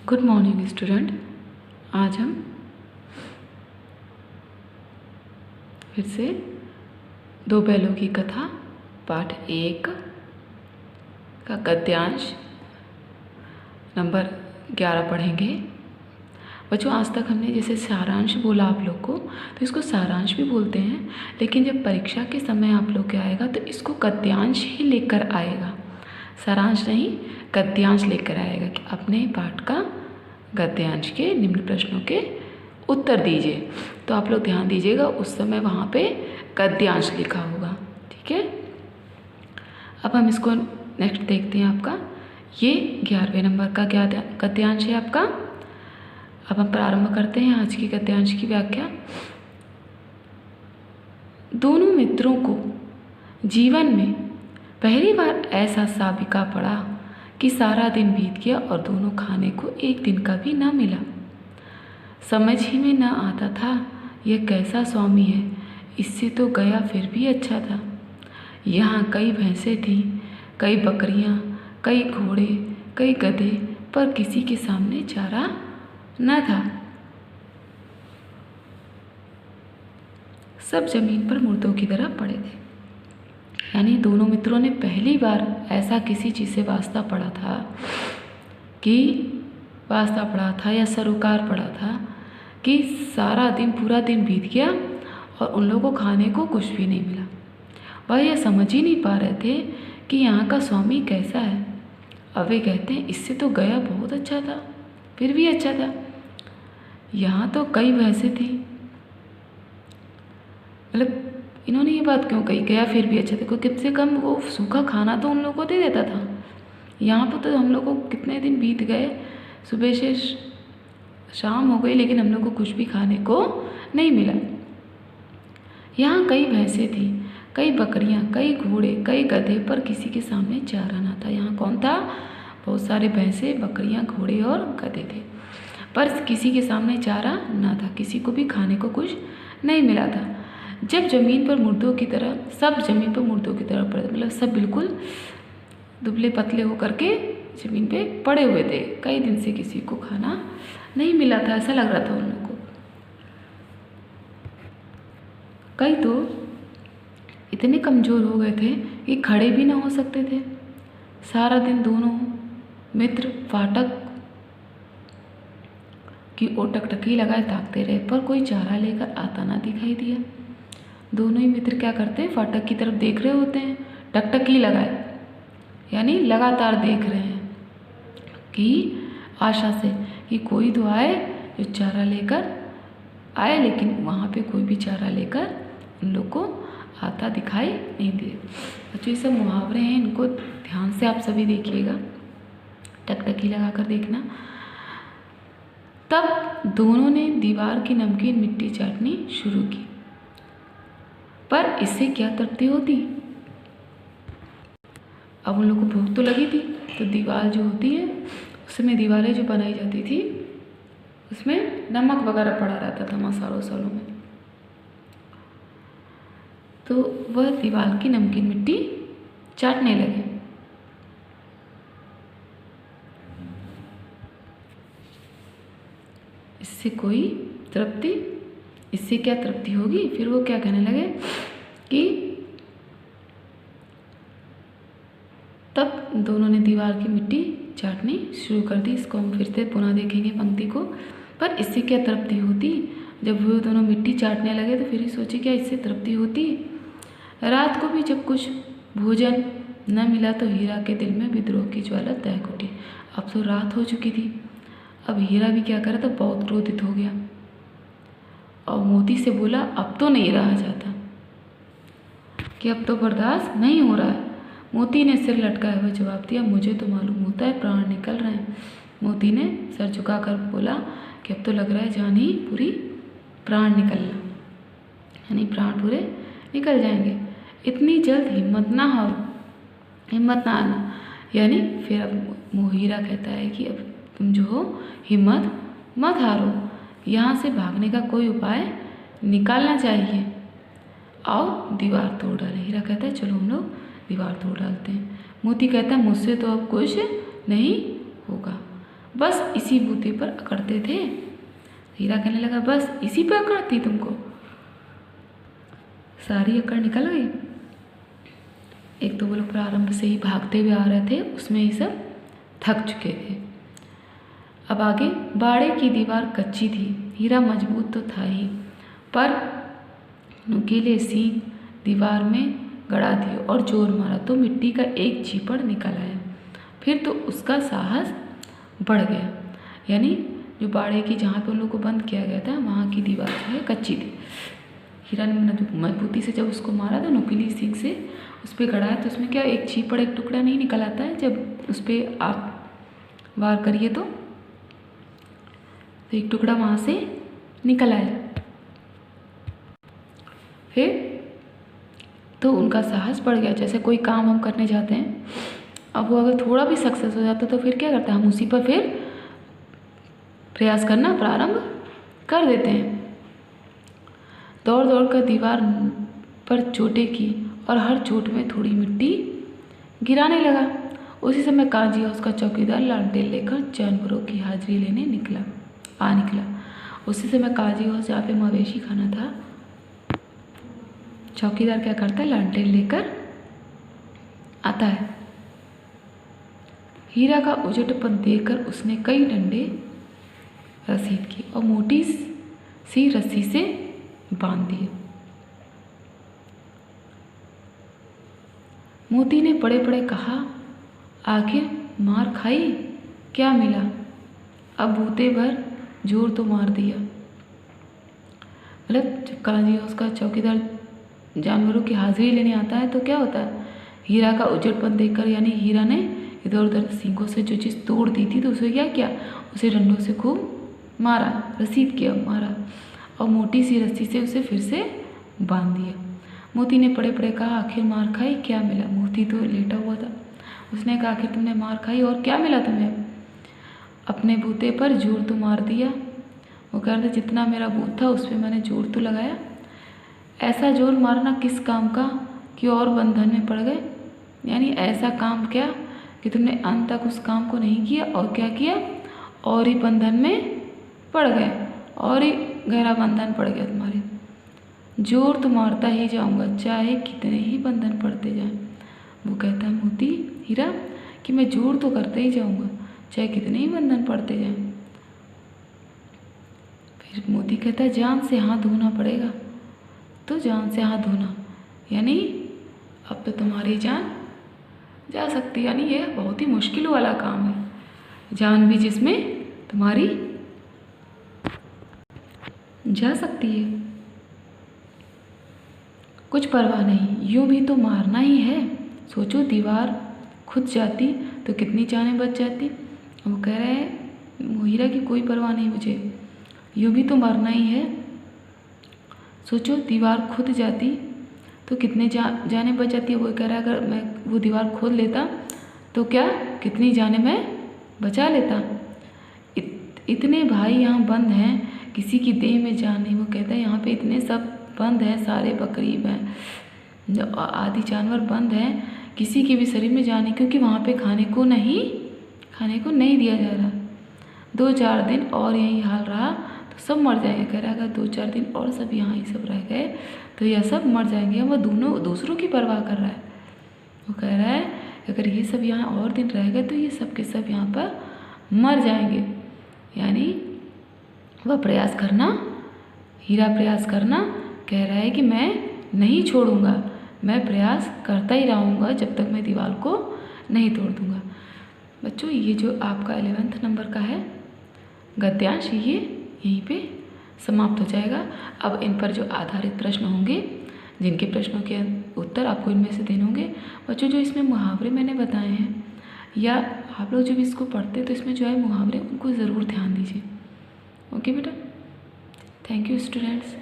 Good morning student. आज हम फिर से दो बैलों की कथा पाठ 1 का गद्यांश नंबर 11 पढ़ेंगे। बच्चों, आज तक हमने जैसे सारांश बोला आप लोग को, तो इसको सारांश भी बोलते हैं, लेकिन जब परीक्षा के समय आप लोग के आएगा तो इसको गद्यांश ही लेकर आएगा, सारांश नहीं, गद्यांश लेकर आएगा कि अपने पाठ का गद्यांश के निम्न प्रश्नों के उत्तर दीजिए। तो आप लोग ध्यान दीजिएगा, उस समय वहाँ पे गद्यांश लिखा होगा, ठीक है। अब हम इसको नेक्स्ट देखते हैं। आपका ये 11वें नंबर का क्या गद्यांश है आपका। अब हम प्रारंभ करते हैं आज की गद्यांश की व्याख्या। दोनों मित्रों को जीवन में पहली बार ऐसा साबिका पड़ा कि सारा दिन बीत गया और दोनों खाने को एक दिन का भी न मिला। समझ ही में न आता था यह कैसा स्वामी है, इससे तो गया फिर भी अच्छा था। यहाँ कई भैंसें थीं, कई बकरियाँ, कई घोड़े, कई गधे, पर किसी के सामने चारा न था। सब जमीन पर मुर्दों की तरह पड़े थे। यानी दोनों मित्रों ने पहली बार ऐसा किसी चीज़ से वास्ता पड़ा था या सरोकार पड़ा था कि सारा दिन पूरा दिन बीत गया और उन लोगों को खाने को कुछ भी नहीं मिला। वह यह समझ ही नहीं पा रहे थे कि यहाँ का स्वामी कैसा है। अब वे कहते हैं इससे तो गया बहुत अच्छा था, फिर भी अच्छा था। यहाँ तो कई भैंसें थी, मतलब इन्होंने ये बात क्यों कही, गया फिर भी अच्छा था, क्योंकि कम से कम वो सूखा खाना तो उन लोगों को दे देता था। यहाँ पर तो हम लोग को कितने दिन बीत गए, सुबह से शाम हो गई, लेकिन हम लोग को कुछ भी खाने को नहीं मिला। यहाँ कई भैंसें थी, कई बकरियाँ, कई घोड़े, कई गधे, पर किसी के सामने चारा ना था। यहाँ कौन था? बहुत सारे भैंसें, बकरियाँ, घोड़े और गधे थे, पर किसी के सामने चारा ना था, किसी को भी खाने को कुछ नहीं मिला था। जब जमीन पर मुर्दों की तरह, सब जमीन पर मुर्दों की तरह पड़े, मतलब सब बिल्कुल दुबले पतले होकर के ज़मीन पे पड़े हुए थे। कई दिन से किसी को खाना नहीं मिला था, ऐसा लग रहा था उन लोगों को। कई तो इतने कमज़ोर हो गए थे कि खड़े भी ना हो सकते थे। सारा दिन दोनों मित्र फाटक की ओर टकटकी लगाए ताकते रहे, पर कोई चारा लेकर आता ना दिखाई दिया। दोनों ही मित्र क्या करते हैं, फाटक की तरफ देख रहे होते हैं, टकटकी लगाए, यानी लगातार देख रहे हैं कि आशा से कि कोई तो आए जो चारा लेकर आए, लेकिन वहाँ पे कोई भी चारा लेकर उन लोग को आता दिखाई नहीं दिए। बच्चों, ये सब मुहावरे हैं, इनको ध्यान से आप सभी देखिएगा, टकटकी लगा कर देखना। तब दोनों ने दीवार की नमकीन मिट्टी चाटनी शुरू की, पर इससे क्या तृप्ति होती। अब उन लोगों को भूख तो लगी थी, तो दीवार जो होती है, उसमें दीवारें जो बनाई जाती थी उसमें नमक वगैरह पड़ा रहता था मसालों वसालों में, तो वह दीवार की नमकीन मिट्टी चाटने लगे। इससे कोई तृप्ति, इससे क्या तृप्ति होगी। फिर वो क्या कहने लगे कि तब दोनों ने दीवार की मिट्टी चाटनी शुरू कर दी। इसको हम फिर से पुनः देखेंगे पंक्ति को। पर इससे क्या तृप्ति होती। जब वो दोनों मिट्टी चाटने लगे तो फिर सोचे क्या इससे तृप्ति होती। रात को भी जब कुछ भोजन न मिला तो हीरा के दिल में विद्रोह की ज्वाला दहक उठी। अब तो रात हो चुकी थी, अब हीरा भी क्या करा था, बहुत क्रोधित हो गया और मोती से बोला अब तो नहीं रहा जाता, कि अब तो बर्दाश्त नहीं हो रहा है। मोती ने सिर लटकाए हुए जवाब दिया, मुझे तो मालूम होता है प्राण निकल रहे हैं। मोती ने सर झुकाकर बोला कि अब तो लग रहा है जान ही पूरी प्राण निकलना, यानी प्राण पूरे निकल जाएंगे। इतनी जल्द हिम्मत ना आना। यानी फिर अब मोहीरा कहता है कि अब तुम जो हो हिम्मत मत हारो, यहाँ से भागने का कोई उपाय निकालना चाहिए, आओ दीवार तोड़ डालें। हीरा कहता है चलो हम लोग दीवार तोड़ डालते हैं। मोती कहता है मुझसे तो अब कुछ नहीं होगा, बस इसी बूते पर अकड़ते थे। हीरा कहने लगा, बस इसी पर अकड़ती तुमको? सारी अकड़ निकल गई। एक तो वो लोग प्रारंभ से ही भागते हुए आ रहे थे, उसमें ही सब थक चुके थे। अब आगे, बाड़े की दीवार कच्ची थी, हीरा मजबूत तो था ही, पर नुकीले सींग दीवार में गड़ा दिए और जोर मारा तो मिट्टी का एक चीपड़ निकल आया। फिर तो उसका साहस बढ़ गया। यानी जो बाड़े की, जहाँ पे उन लोगों को बंद किया गया था, वहाँ की दीवार जो है कच्ची थी। हीरा ने मजबूती से जब उसको मारा तो नुकीली सींग से उस पर गड़ा है, तो उसमें क्या एक चीपड़, एक टुकड़ा नहीं निकल आता है जब उस पर आप वार करिए तो एक टुकड़ा वहाँ से निकल आया। फिर तो उनका साहस बढ़ गया। जैसे कोई काम हम करने जाते हैं, अब वो अगर थोड़ा भी सक्सेस हो जाता तो फिर क्या करते हैं, हम उसी पर फिर प्रयास करना प्रारंभ कर देते हैं। दौड़ दौड़ कर दीवार पर चोटें की और हर चोट में थोड़ी मिट्टी गिराने लगा। उसी समय काजी हाउस का चौकीदार लालटेन लेकर जानवरों की हाजिरी लेने निकला। उसी समय काजी हाउस, जहाँ पे मवेशी खाना था, चौकीदार क्या करता है, लालटेन लेकर आता है। हीरा का उजटपन देखकर उसने कई डंडे रसीद किए और मोटी सी रस्सी से बांध दिए। मोती ने पड़े पड़े कहा, आखिर मार खाई, क्या मिला? अब बूते भर जोर तो मार दिया। मतलब जब काजी हाउस का चौकीदार जानवरों की हाजिरी लेने आता है तो क्या होता है, हीरा का उजड़पन देखकर, यानी हीरा ने इधर उधर सींगों से जो चीज़ तोड़ दी थी तो उसे क्या किया, उसे डंडों से खूब मारा, रसीद किया, मारा और मोटी सी रस्सी से उसे फिर से बांध दिया। मोती ने पड़े पड़े कहा, आखिर मार खाई, क्या मिला? मोती तो लेटा हुआ था। उसने कहा, आखिर तुमने मार खाई और क्या मिला तुम्हें? अपने बूते पर जोर तो मार दिया। वो कह रहे थे, जितना मेरा बूथ था उस पर मैंने जोर तो लगाया। ऐसा जोर मारना किस काम का कि और बंधन में पड़ गए? यानी ऐसा काम क्या कि तुमने अंत तक उस काम को नहीं किया और क्या किया, और ही बंधन में पड़ गए, और ही गहरा बंधन पड़ गया तुम्हारे। जोर तो मारता ही जाऊंगा चाहे कितने ही बंधन पड़ते जाएं। वो कहता है मोती, हीरा, कि मैं जोर तो करते ही जाऊंगा चाहे कितने ही बंधन पड़ते जाएं। फिर मोती कहता है, जान से हाथ धोना पड़ेगा। तो जान से हाथ धोना यानी अब तो तुम्हारी जान जा सकती है, यानी ये बहुत ही मुश्किल वाला काम है, जान भी जिसमें तुम्हारी जा सकती है। कुछ परवाह नहीं, यूं भी तो मारना ही है। सोचो, दीवार खुद जाती तो कितनी जानें बच जाती। वो कह रहे हैं हीरा की कोई परवाह नहीं मुझे, यूं भी तो मरना ही है। सोचो, दीवार खुद जाती तो कितने जानें बच जाती है। वो कह रहा है अगर मैं वो दीवार खोद लेता तो क्या कितनी जानें मैं बचा लेता। इतने भाई यहाँ बंद हैं, किसी की देह में जान नहीं। वो कहता है यहाँ पे इतने सब बंद हैं, सारे बकरीब हैं, आदि जानवर बंद हैं, किसी के भी शरीर में जान नहीं, क्योंकि वहाँ पे खाने को नहीं दिया जा रहा। 2-4 दिन और यही हाल रहा तो सब मर जाएंगे। कह रहा है अगर 2-4 दिन और सब यहाँ ही सब रह गए तो यह सब मर जाएंगे। वो दोनों दूसरों की परवाह कर रहा है। वो कह रहा है अगर ये सब यहाँ और दिन रह गए तो ये सब के सब यहाँ पर मर जाएंगे। यानी वह प्रयास करना, हीरा प्रयास करना, कह रहा है कि मैं नहीं छोड़ूंगा, मैं प्रयास करता ही रहूँगा जब तक मैं दीवार को नहीं तोड़ दूँगा। बच्चों, ये जो आपका 11th नंबर का है गद्यांश, ये यहीं पे समाप्त हो जाएगा। अब इन पर जो आधारित प्रश्न होंगे, जिनके प्रश्नों के उत्तर आपको इनमें से देने होंगे। बच्चों, जो इसमें मुहावरे मैंने बताए हैं, या आप लोग जब इसको पढ़ते तो इसमें जो है मुहावरे, उनको ज़रूर ध्यान दीजिए। ओके बेटा, थैंक यू स्टूडेंट्स।